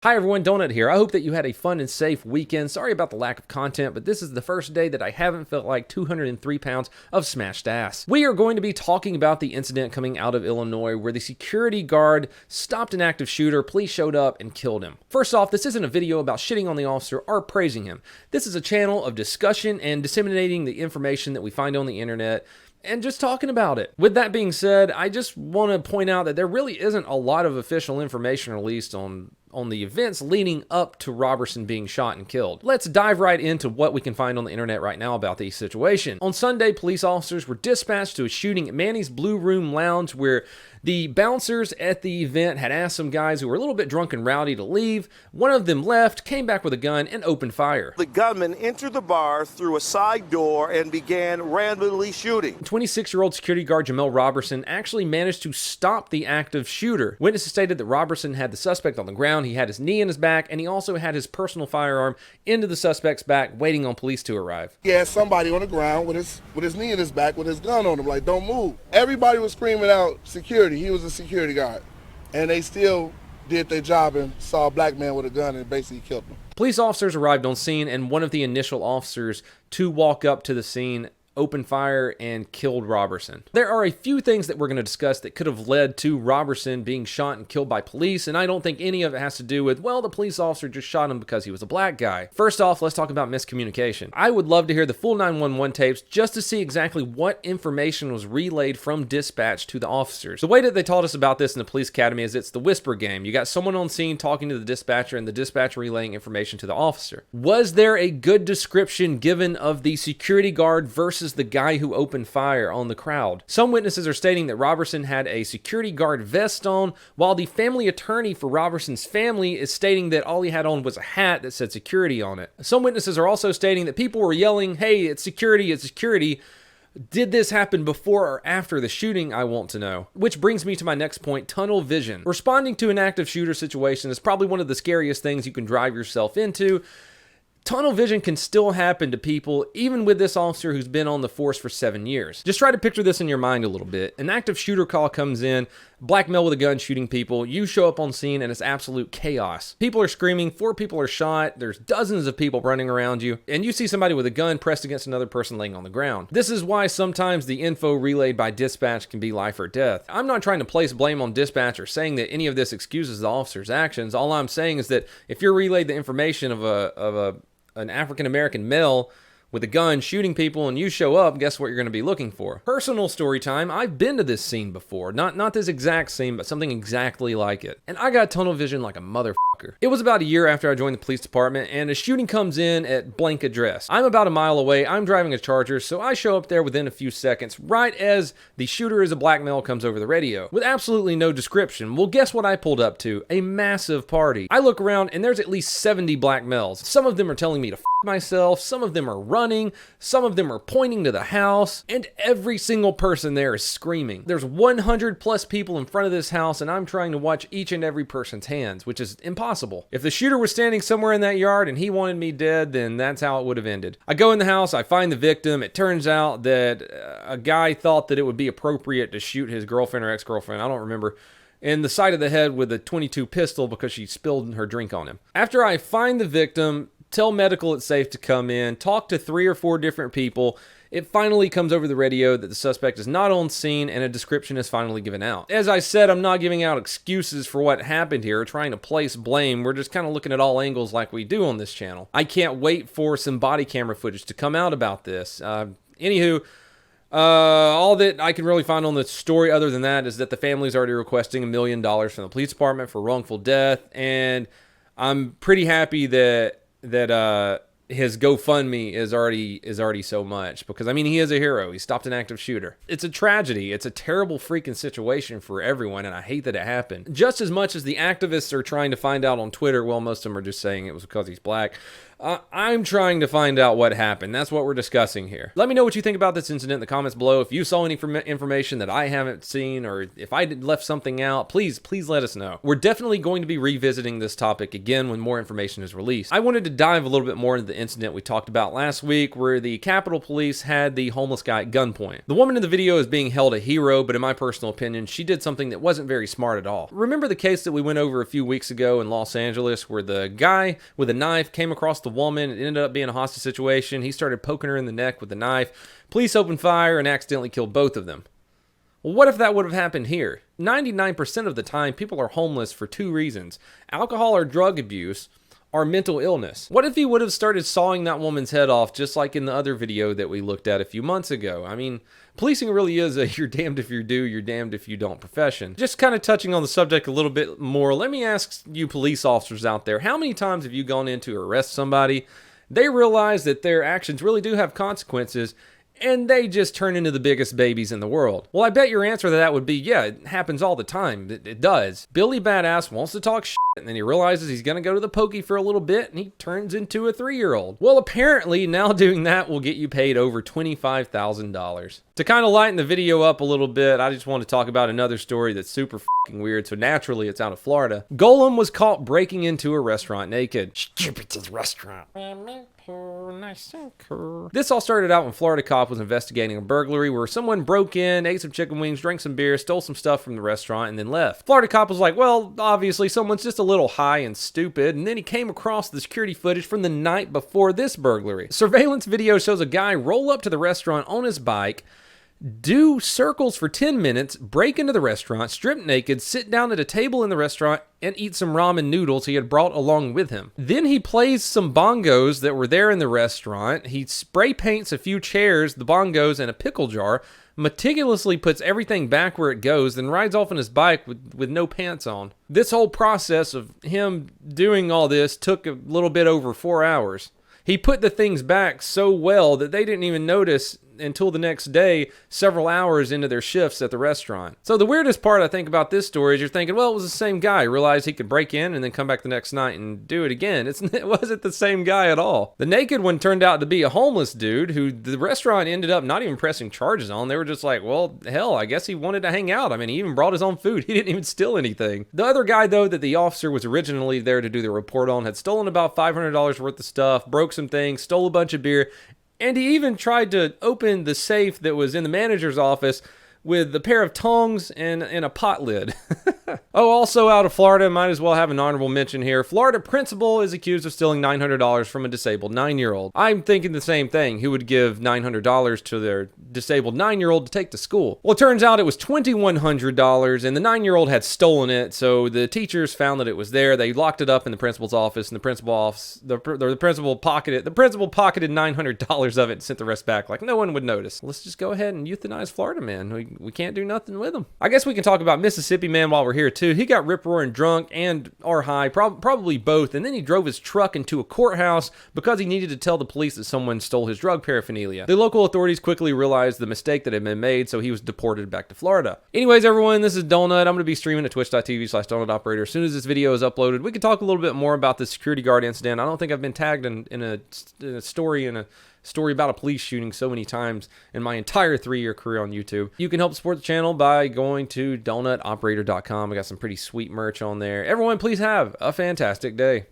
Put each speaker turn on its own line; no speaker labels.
Hi everyone, Donut here. I hope that you had a fun and safe weekend. Sorry about the lack of content, but this is the first day that I haven't felt like 203 pounds of smashed ass. We are going to be talking about the incident coming out of Illinois where the security guard stopped an active shooter, police showed up and killed him. First off, this isn't a video about shitting on the officer or praising him. This is a channel of discussion and disseminating the information that we find on the internet and just talking about it. With that being said, I just want to point out that there really isn't a lot of official information released on the events leading up to Roberson being shot and killed. Let's dive right into what we can find on the internet right now about the situation. On Sunday, police officers were dispatched to a shooting at Manny's Blue Room Lounge where the bouncers at the event had asked some guys who were a little bit drunk and rowdy to leave. One of them left, came back with a gun, and opened fire.
The gunman entered the bar through a side door and began randomly shooting.
26-year-old security guard Jemel Roberson actually managed to stop the active shooter. Witnesses stated that Roberson had the suspect on the ground, he had his knee in his back, and he also had his personal firearm into the suspect's back, waiting on police to arrive.
He had somebody on the ground with his knee in his back with his gun on him, like, don't move. Everybody was screaming out security. He was a security guard. And they still did their job and saw a black man with a gun and basically killed him.
Police officers arrived on scene, and one of the initial officers to walk up to the scene opened fire and killed Roberson. There are a few things that we're going to discuss that could have led to Roberson being shot and killed by police, and I don't think any of it has to do with, well, the police officer just shot him because he was a black guy. First off, let's talk about miscommunication. I would love to hear the full 911 tapes just to see exactly what information was relayed from dispatch to the officers. The way that they taught us about this in the police academy is it's the whisper game. You got someone on scene talking to the dispatcher and the dispatcher relaying information to the officer. Was there a good description given of the security guard versus the guy who opened fire on the crowd? Some witnesses are stating that Roberson had a security guard vest on, while the family attorney for Roberson's family is stating that all he had on was a hat that said security on it. Some witnesses are also stating that people were yelling, "Hey, it's security, it's security." Did this happen before or after the shooting? I want to know. Which brings me to my next point, tunnel vision. Responding to an active shooter situation is probably one of the scariest things you can drive yourself into. Tunnel vision can still happen to people, even with this officer who's been on the force for 7 years. Just try to picture this in your mind a little bit. An active shooter call comes in, black male with a gun shooting people, you show up on scene and it's absolute chaos. People are screaming, 4 people are shot, there's dozens of people running around you, and you see somebody with a gun pressed against another person laying on the ground. This is why sometimes the info relayed by dispatch can be life or death. I'm not trying to place blame on dispatch or saying that any of this excuses the officer's actions. All I'm saying is that if you're relayed the information of an African-American male with a gun shooting people and you show up, guess what you're going to be looking for? Personal story time. I've been to this scene before. Not this exact scene, but something exactly like it. And I got tunnel vision like a motherfucker. It was about a year after I joined the police department and a shooting comes in at blank address. I'm about a mile away. I'm driving a Charger, so I show up there within a few seconds, right as the shooter is a black male comes over the radio with absolutely no description. Well, guess what I pulled up to? A massive party. I look around and there's at least 70 black males. Some of them are telling me to myself, some of them are running, some of them are pointing to the house, and every single person there is screaming. There's 100 plus people in front of this house and I'm trying to watch each and every person's hands, which is impossible. If the shooter was standing somewhere in that yard and he wanted me dead, then that's how it would have ended. I go in the house, I find the victim. It turns out that a guy thought that it would be appropriate to shoot his girlfriend or ex-girlfriend, I don't remember, in the side of the head with a .22 pistol because she spilled her drink on him. After I find the victim, tell medical it's safe to come in, talk to 3 or 4 different people, it finally comes over the radio that the suspect is not on scene and a description is finally given out. As I said, I'm not giving out excuses for what happened here or trying to place blame. We're just kind of looking at all angles like we do on this channel. I can't wait for some body camera footage to come out about this. Anywho, all that I can really find on the story other than that is that the family's already requesting $1 million from the police department for wrongful death, and I'm pretty happy that his GoFundMe is already so much, because I mean, he is a hero. He stopped an active shooter. It's a tragedy. It's a terrible freaking situation for everyone, and I hate that it happened. Just as much as the activists are trying to find out on Twitter, well, most of them are just saying it was because he's black. I'm trying to find out what happened. That's what we're discussing here. Let me know what you think about this incident in the comments below. If you saw any information that I haven't seen, or if I left something out, please let us know. We're definitely going to be revisiting this topic again when more information is released. I wanted to dive a little bit more into the incident we talked about last week where the Capitol Police had the homeless guy at gunpoint. The woman in the video is being held a hero, but in my personal opinion, she did something that wasn't very smart at all. Remember the case that we went over a few weeks ago in Los Angeles where the guy with a knife came across the woman? It ended up being a hostage situation. He started poking her in the neck with the knife. Police opened fire and accidentally killed both of them. Well, what if that would have happened here? 99% of the time, people are homeless for two reasons: alcohol or drug abuse, or mental illness. What if he would have started sawing that woman's head off just like in the other video that we looked at a few months ago? I mean, policing really is a you're damned if you do, you're damned if you don't profession. Just kind of touching on the subject a little bit more, let me ask you police officers out there, how many times have you gone in to arrest somebody, they realize that their actions really do have consequences, and they just turn into the biggest babies in the world? Well, I bet your answer to that would be, yeah, it happens all the time. It does. Billy Badass wants to talk shit, and then he realizes he's going to go to the pokey for a little bit, and he turns into a 3-year-old. Well, apparently, now doing that will get you paid over $25,000. To kind of lighten the video up a little bit, I just want to talk about another story that's super fucking weird, so naturally it's out of Florida. Golem was caught breaking into a restaurant naked. Stupid restaurant. This all started out when Florida cop was investigating a burglary where someone broke in, ate some chicken wings, drank some beer, stole some stuff from the restaurant, and then left. Florida cop was like, well, obviously someone's just a little high and stupid, and then he came across the security footage from the night before this burglary. Surveillance video shows a guy roll up to the restaurant on his bike, do circles for 10 minutes, break into the restaurant, strip naked, sit down at a table in the restaurant, and eat some ramen noodles he had brought along with him. Then he plays some bongos that were there in the restaurant. He spray paints a few chairs, the bongos, and a pickle jar, meticulously puts everything back where it goes, then rides off on his bike with no pants on. This whole process of him doing all this took a little bit over 4 hours. He put the things back so well that they didn't even notice until the next day, several hours into their shifts at the restaurant. So the weirdest part I think about this story is you're thinking, well, it was the same guy. Realized he could break in and then come back the next night and do it again. It wasn't the same guy at all. The naked one turned out to be a homeless dude who the restaurant ended up not even pressing charges on. They were just like, well, hell, I guess he wanted to hang out. I mean, he even brought his own food. He didn't even steal anything. The other guy, though, that the officer was originally there to do the report on had stolen about $500 worth of stuff, broke some things, stole a bunch of beer, and he even tried to open the safe that was in the manager's office with a pair of tongs and a pot lid. Oh, also out of Florida, might as well have an honorable mention here. Florida principal is accused of stealing $900 from a disabled 9-year-old. I'm thinking the same thing. Who would give $900 to their disabled 9-year-old to take to school? Well, it turns out it was $2,100, and the 9-year-old had stolen it, so the teachers found that it was there. They locked it up in the principal's office, and the principal pocketed $900 of it and sent the rest back like no one would notice. Let's just go ahead and euthanize Florida man. We can't do nothing with him. I guess we can talk about Mississippi man while we're here too. He got rip-roaring drunk and or high, probably both, and then he drove his truck into a courthouse because he needed to tell the police that someone stole his drug paraphernalia. The local authorities quickly realized the mistake that had been made, so he was deported back to Florida. Anyways, everyone, this is Donut. I'm going to be streaming at twitch.tv/donutoperator. As soon as this video is uploaded, we can talk a little bit more about the security guard incident. I don't think I've been tagged in a story about a police shooting so many times in my entire 3-year career on YouTube. You can help support the channel by going to donutoperator.com. I got some pretty sweet merch on there. Everyone, please have a fantastic day.